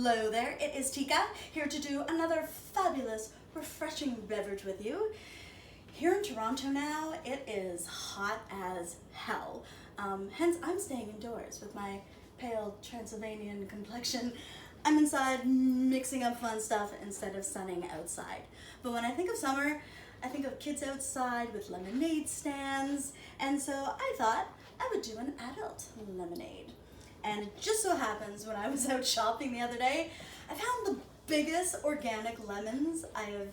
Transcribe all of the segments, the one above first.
Hello there, it is Tika, here to do another fabulous, refreshing beverage with you. Here in Toronto now, it is hot as hell. Hence, I'm staying indoors with my pale Transylvanian complexion. I'm inside mixing up fun stuff instead of sunning outside. But when I think of summer, I think of kids outside with lemonade stands, and so I thought I would do an adult lemonade. And it just so happens when I was out shopping the other day, I found the biggest organic lemons I have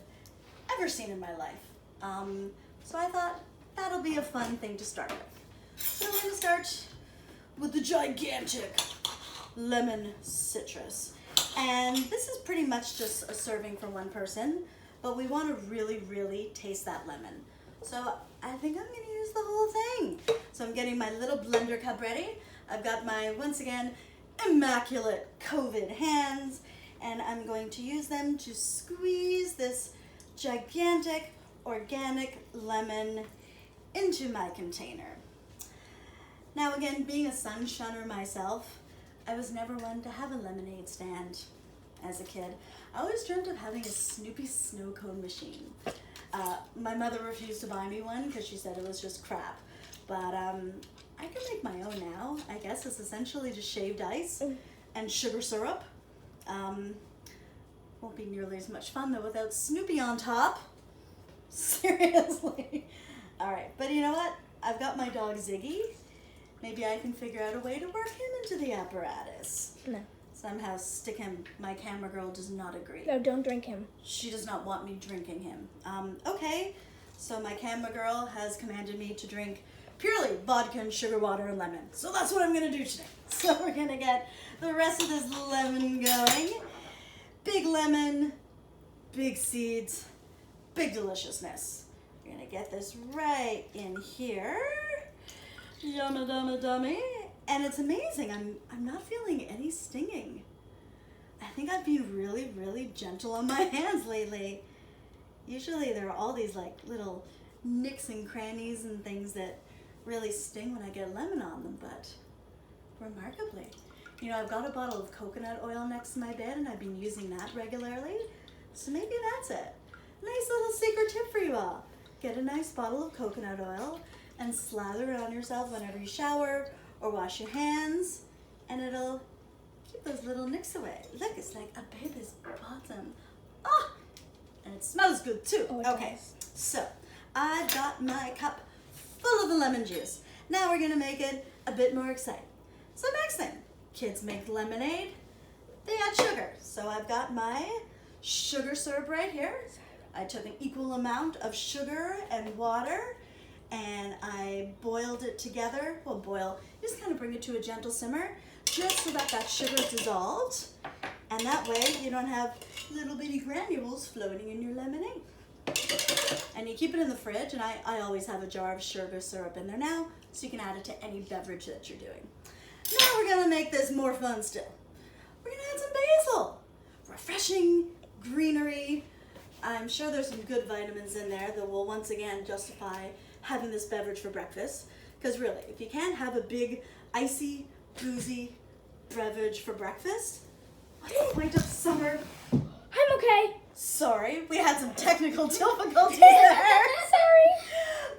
ever seen in my life. So I thought that'll be a fun thing to start with. So we're going to start with the gigantic lemon citrus. And this is pretty much just a serving for one person, but we want to really, really taste that lemon. So I think I'm going to use the whole thing. So I'm getting my little blender cup ready. I've got my, once again, immaculate COVID hands, and I'm going to use them to squeeze this gigantic organic lemon into my container. Now again, being a sun shunner myself, I was never one to have a lemonade stand as a kid. I always dreamt of having a Snoopy snow cone machine. My mother refused to buy me one because she said it was just crap. But I can make my own now. I guess it's essentially just shaved ice and sugar syrup. Won't be nearly as much fun though without Snoopy on top. Seriously. All right, but you know what? I've got my dog Ziggy. Maybe I can figure out a way to work him into the apparatus. No. Somehow stick him. My camera girl does not agree. No, don't drink him. She does not want me drinking him. Okay, so my camera girl has commanded me to drink purely vodka and sugar water and lemon. So that's what I'm gonna do today. So we're gonna get the rest of this lemon going. Big lemon, big seeds, big deliciousness. We're gonna get this right in here. Yummy, dummy, dummy. And it's amazing, I'm not feeling any stinging. I think I've been really, really gentle on my hands lately. Usually there are all these like little nicks and crannies and things that really sting when I get lemon on them, but remarkably. You know, I've got a bottle of coconut oil next to my bed and I've been using that regularly, so maybe that's it. Nice little secret tip for you all. Get a nice bottle of coconut oil and slather it on yourself whenever you shower or wash your hands, and it'll keep those little nicks away. Look, it's like a baby's bottom. Oh, and it smells good too. Oh, it okay, does. so I've got my cup full of the lemon juice. Now we're gonna make it a bit more exciting. So next thing, kids make lemonade, they add sugar. So I've got my sugar syrup right here. I took an equal amount of sugar and water and I boiled it together. Well, boil, just kind of bring it to a gentle simmer just so that that sugar dissolved. And that way you don't have little bitty granules floating in your lemonade. And you keep it in the fridge, and I always have a jar of sugar syrup in there now, so you can add it to any beverage that you're doing. Now we're gonna make this more fun still. We're gonna add some basil. Refreshing greenery. I'm sure there's some good vitamins in there that will once again justify having this beverage for breakfast. Because really, if you can't have a big, icy, boozy beverage for breakfast, what's the point of summer? I'm okay. Sorry, we had some technical difficulties there. Sorry.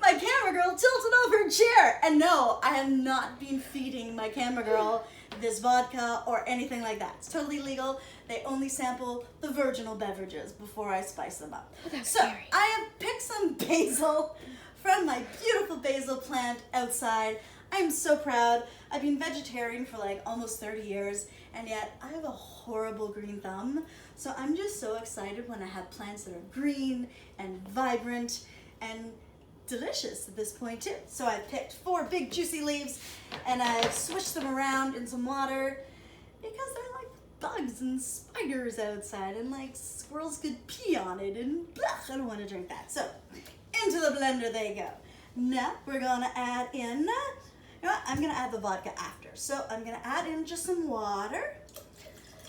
My camera girl tilted off her chair. And no, I have not been feeding my camera girl this vodka or anything like that. It's totally legal. They only sample the virginal beverages before I spice them up. Oh, that's so scary. I have picked some basil from my beautiful basil plant outside. I'm so proud. I've been vegetarian for like almost 30 years, and yet I have a horrible green thumb. So I'm just so excited when I have plants that are green and vibrant and delicious at this point too. So I picked 4 big juicy leaves and I switched them around in some water because they're like bugs and spiders outside, and like squirrels could pee on it, and blah, I don't want to drink that. So into the blender they go. Now we're gonna add in, you know what? I'm gonna add the vodka after. So I'm gonna add in just some water,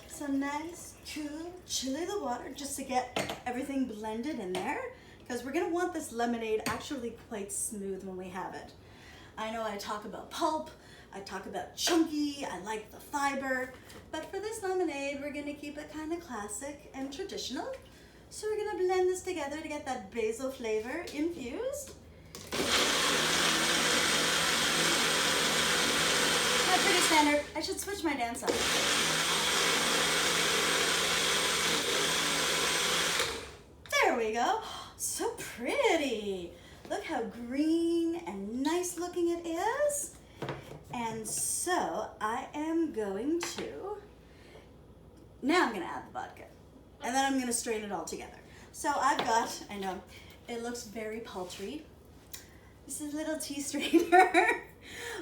some nice cool chili the water, just to get everything blended in there, because we're gonna want this lemonade actually quite smooth when we have it. I know I talk about pulp, I talk about chunky, I like the fiber, but for this lemon lemonade, we're gonna keep it kind of classic and traditional. So we're gonna blend this together to get that basil flavor infused. That's pretty standard. I should switch my dance up. There we go. So pretty. Look how green and nice looking it is. And so I am going to, now I'm gonna add the vodka. And then I'm gonna strain it all together. So I've got, I know, it looks very paltry. This is a little tea strainer.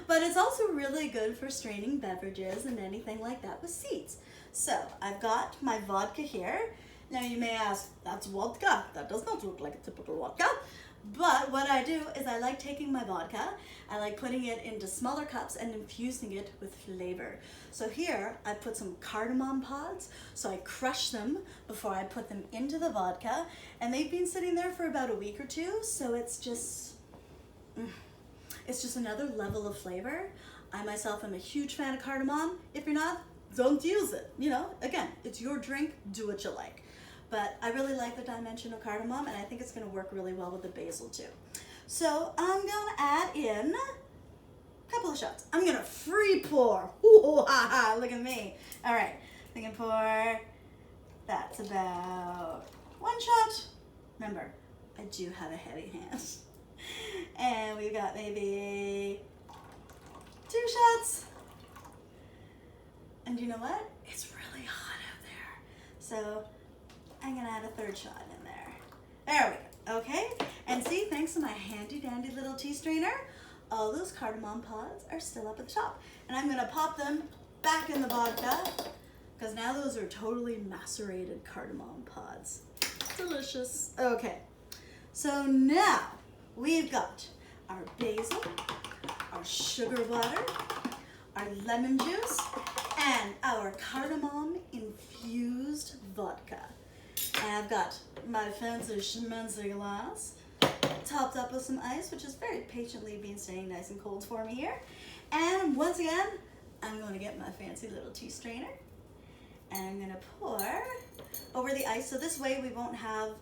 But it's also really good for straining beverages and anything like that with seeds. So I've got my vodka here. Now you may ask, that's vodka. That does not look like a typical vodka. But what I do is I like taking my vodka, I like putting it into smaller cups and infusing it with flavor. So here I put some cardamom pods, so I crush them before I put them into the vodka, and they've been sitting there for about a week or two, so it's just another level of flavor. I myself am a huge fan of cardamom. If you're not, don't use it. You know, again, it's your drink, do what you like. But I really like the dimension of cardamom, and I think it's gonna work really well with the basil too. So I'm gonna add in a couple of shots. I'm gonna free pour. Ooh, ha, ha, look at me. All right, I'm gonna pour, that's about 1 shot. Remember, I do have a heavy hand. And we've got maybe 2 shots. And you know what? It's really hot out there. So I'm gonna add a 3rd shot in there. There we go, okay? And see, thanks to my handy dandy little tea strainer, all those cardamom pods are still up at the top. And I'm gonna pop them back in the vodka, because now those are totally macerated cardamom pods. Delicious. Okay, so now we've got our basil, our sugar butter, our lemon juice, and our cardamom infused vodka. And I've got my fancy schmancy glass, topped up with some ice, which is very patiently been staying nice and cold for me here. And once again, I'm going to get my fancy little tea strainer, and I'm going to pour over the ice, so this way we won't have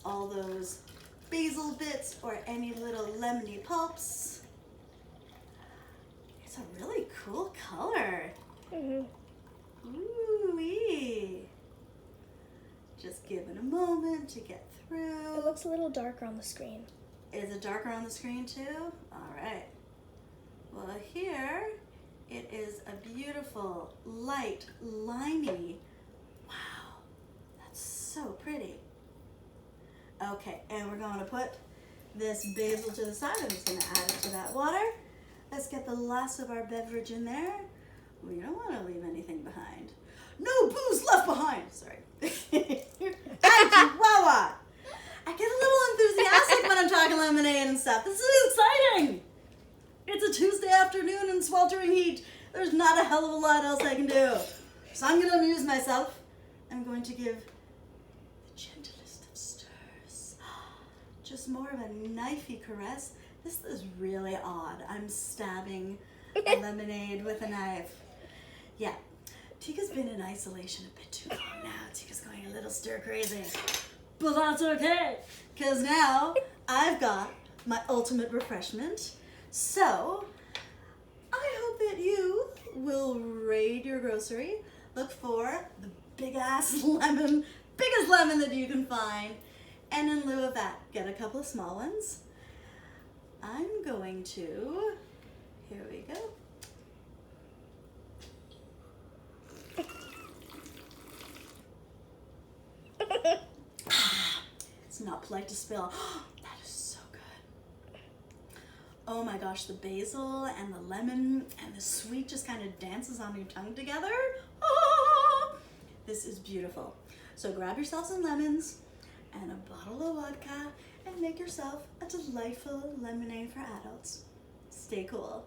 all those basil bits or any little lemony pulps. It's a really cool color. Ooh-wee. Just give it a moment to get through. It looks a little darker on the screen. Is it darker on the screen too? All right. Well, here it is a beautiful, light, limey. Wow, that's so pretty. Okay, and we're going to put this basil to the side. I'm just going to add it to that water. Let's get the last of our beverage in there. We don't want to leave anything behind. No booze left behind. Sorry. Chihuahua. I get a little enthusiastic when I'm talking lemonade and stuff. This is exciting. It's a Tuesday afternoon in sweltering heat. There's not a hell of a lot else I can do. So I'm going to amuse myself. I'm going to give the gentlest of stirs. Just more of a knifey caress. This is really odd. I'm stabbing a lemonade with a knife. Yeah, Tika's been in isolation a bit too long now. Tika's going a little stir crazy. But that's okay, because now I've got my ultimate refreshment. So I hope that you will raid your grocery, look for the big-ass lemon, biggest lemon that you can find, and in lieu of that, get a couple of small ones. I'm going to, here we go. It's not polite to spill. That is so good. Oh my gosh, the basil and the lemon and the sweet just kind of dances on your tongue together. Oh, this is beautiful. So grab yourself some lemons and a bottle of vodka and make yourself a delightful lemonade for adults. Stay cool.